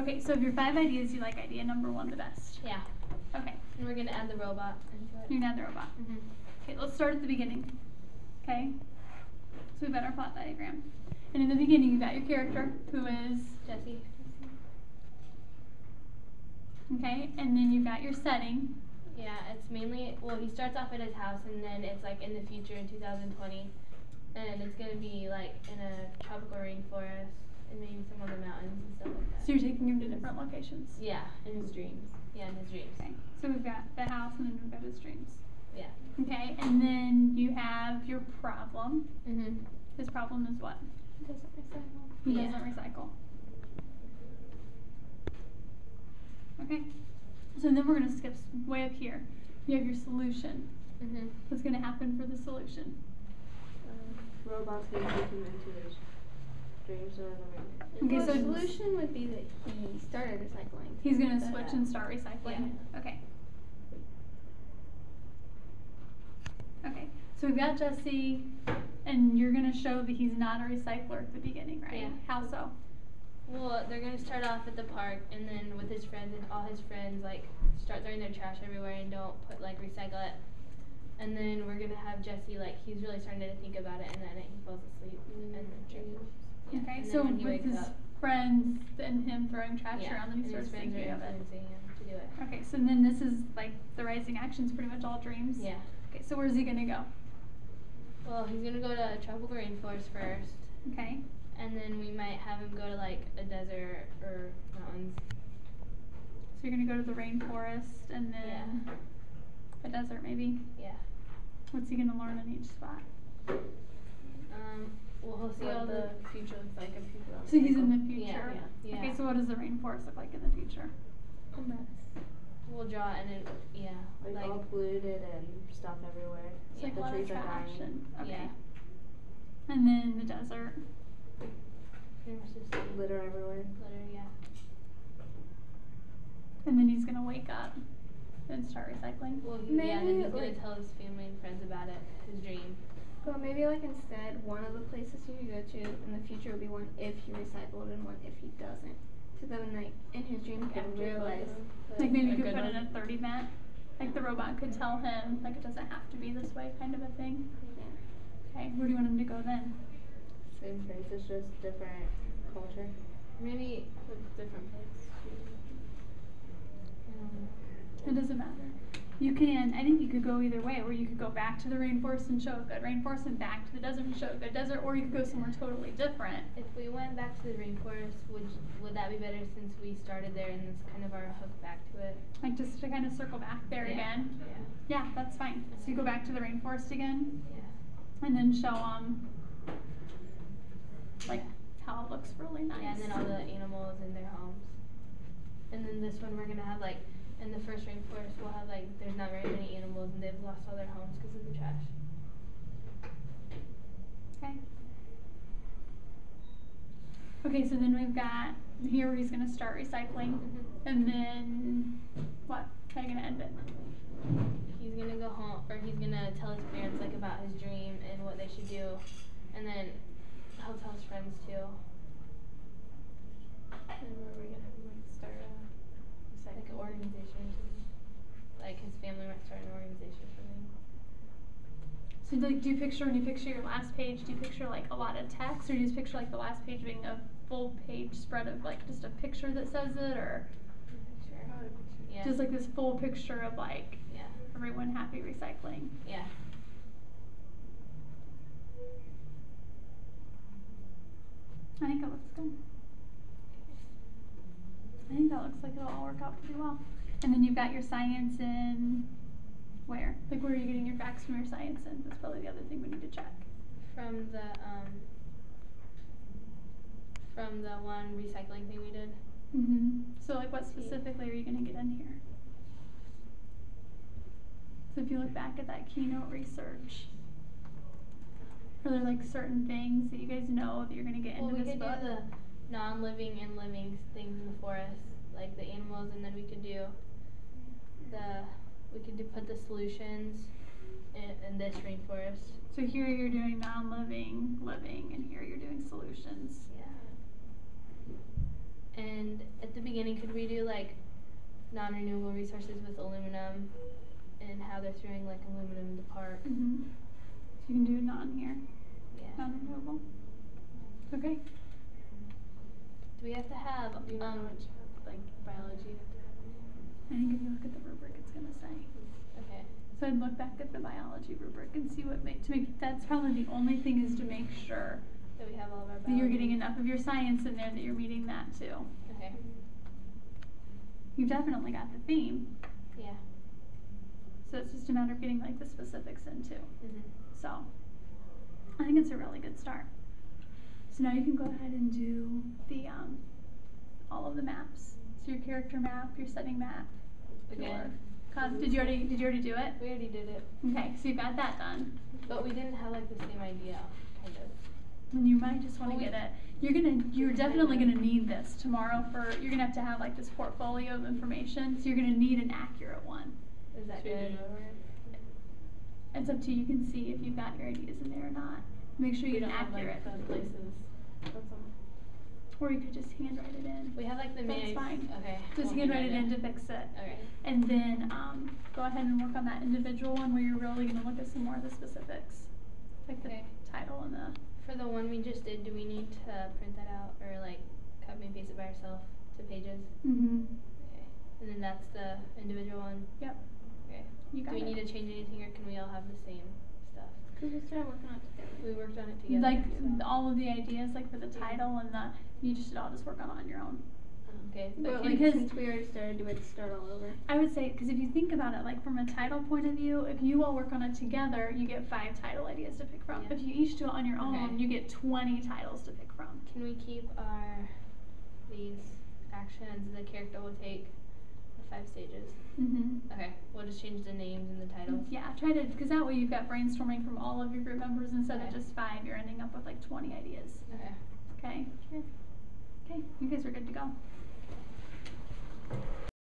Okay, so of your 5 ideas, you like idea number 1 the best. Yeah. Okay. And we're gonna add the robot into it. You're gonna add the robot. Okay, let's start at the beginning. Okay? So we've got our plot diagram. And in the beginning, you've got your character, who is Jesse. okay, and then you've got your setting. Yeah, it's mainly, well, he starts off at his house, and then it's like in the future in 2020, and it's gonna be like in a tropical rainforest, and maybe some on the mountains and stuff like that. So you're taking him to different locations. Yeah, in his dreams. Yeah, in his dreams. Okay. So we've got the house, and then we've got his dreams. Yeah. Okay, and then you have your problem. Mhm. His problem is what? He doesn't recycle. He doesn't recycle. Okay. So then we're going to skip way up here. You have your solution. Mhm. What's going to happen for the solution? Robots going to take him into his dreams or the Okay, well, so the solution would be that he started recycling. he's going to switch and start recycling. Yeah. Okay. Okay. So we've got Jesse, and you're going to show that he's not a recycler at the beginning, right? Yeah. How so? Well, they're gonna start off at the park, and then with his friends, and all his friends like start throwing their trash everywhere and don't put like recycle it. And then we're gonna have Jesse like he's really starting to think about it, and then he falls asleep and then dreams. Yeah. Okay. And then So when he with wakes his up, friends and him throwing trash yeah, around, then he and starts his friends thinking are of it. influencing him to do it. Okay. So then this is like the rising action's pretty much all dreams. Yeah. Okay. So where's he gonna go? Well, he's gonna go to a tropical rainforest first, Okay. and then we might have him go to like a desert or mountains. So you're gonna go to the rainforest and then a desert maybe. Yeah. What's he gonna learn in each spot? Well, he'll see all the future looks like of people. So he's in the future. Yeah. Okay. So what does the rainforest look like in the future? A mess. We'll draw it and it, like all polluted and stuff everywhere. It's like Yeah. a lot The of trees are trash dying. and okay. Yeah. And then the desert. pretty much just Litter everywhere. litter, yeah. And then he's gonna wake up and start recycling. Well, Maybe, yeah, and then he's gonna like- tell his family and friends about it, his dream. But maybe like instead, one of the places he could go to in the future would be one if he recycled and one if he doesn't. So then like in his dream he could realize. Like maybe you a could good put in one. a 30 vent. Like the robot could tell him like it doesn't have to be this way kind of a thing. Okay, where do you want him to go then? Same place, it's just different culture. Maybe a different place. It doesn't matter. You can, I think you could go either way, where you could go back to the rainforest and show a good rainforest and back to the desert and show a good desert, or you could go somewhere totally different. If we went back to the rainforest, would that be better since we started there and it's kind of our hook back to it? Like just to kind of circle back there Yeah. again. Yeah. Yeah, that's fine. So you go back to the rainforest again Yeah. and then show them like how it looks really nice. Yeah, and then all the animals in their homes. And then this one we're gonna have like, in the first rainforest we'll have like, there's not very many animals and they've lost all their homes because of the trash. Okay. Okay, so then we've got here where he's gonna start recycling, and then what? How are you gonna end it? He's gonna go home, or he's gonna tell his parents like about his dream and what they should do, and then he'll tell his friends too. And where we're gonna like start like an organization or something. Like his family might start an organization or something. So like, do you picture when you picture your last page? Do you picture like a lot of text, or do you just picture like the last page being a full page spread of like just a picture that says it, or Yeah. just like this full picture of like Yeah. everyone happy recycling? Yeah. I think that looks good. I think that looks like it'll all work out pretty well. And then you've got your science in where? Like where are you getting your facts from your science in? That's probably the other thing we need to check. From the one recycling thing we did. Mm-hmm. So like what specifically are you gonna get in here? So if you look back at that keynote research, are there like certain things that you guys know that you're gonna get into this book? Well, we could do the non-living and living things in the forest, like the animals, and then we could put the solutions in this rainforest. So here you're doing non-living, living, and here you're doing solutions. Yeah. And at the beginning, could we do like non-renewable resources with aluminum and how they're throwing like aluminum in the park? Mm-hmm. So you can do non here, Yeah. non-renewable. Okay. Do we have to have Do you know how much like biology you have to have in I think if you look at the rubric, it's gonna say. Okay. So I'd look back at the biology rubric and see what that's probably the only thing is to make sure That we have all of our that biology. you're getting enough of your science in there that you're meeting that too. Okay. You've definitely got the theme, Yeah. so it's just a matter of getting like the specifics in too. Mhm. So I think it's a really good start. So now you can go ahead and do the all of the maps. So your character map, your setting map, Again. did you already do it? We already did it, Okay, so you got that done. but we didn't have like the same idea, kind of. And you might just want to Well, get it. You're definitely gonna need this tomorrow you're gonna have to have like this portfolio of information, so you're gonna need an accurate one. Is that Should we do good? it over? It's up to you. You can see if you've got your ideas in there or not. Make sure you We get don't an have accurate. like the places. That's all. Or you could just handwrite it in. We have like the That's main. fine. Okay. Just we'll handwrite it in in. to fix it. Okay. And then go ahead and work on that individual one where you're really gonna look at some more of the specifics. Like the Okay. title and the For the one we just did, do we need to print that out or like copy and paste it by ourselves to pages? mm-hmm. Okay. And then that's the individual one. Yep. Okay. You got Do we it. need to change anything or can we all have the same stuff? Cause we started working on it together. We worked on it together. Like so. all of the ideas, like for the title and the you just should all just work on it on your own. Okay. But But like because- since we already started, do we have to start all over? I would say, because if you think about it, like from a title point of view, if you all work on it together, you get 5 title ideas to pick from. Yeah. If you each do it on your own, Okay. you get 20 titles to pick from. can we keep these actions the character will take the 5 stages? Mm-hmm. Okay. We'll just change the names and the titles. Yeah, try to, because that way you've got brainstorming from all of your group members instead of Okay. just 5. You're ending up with like 20 ideas. Okay. Okay. Okay, you guys are good to go.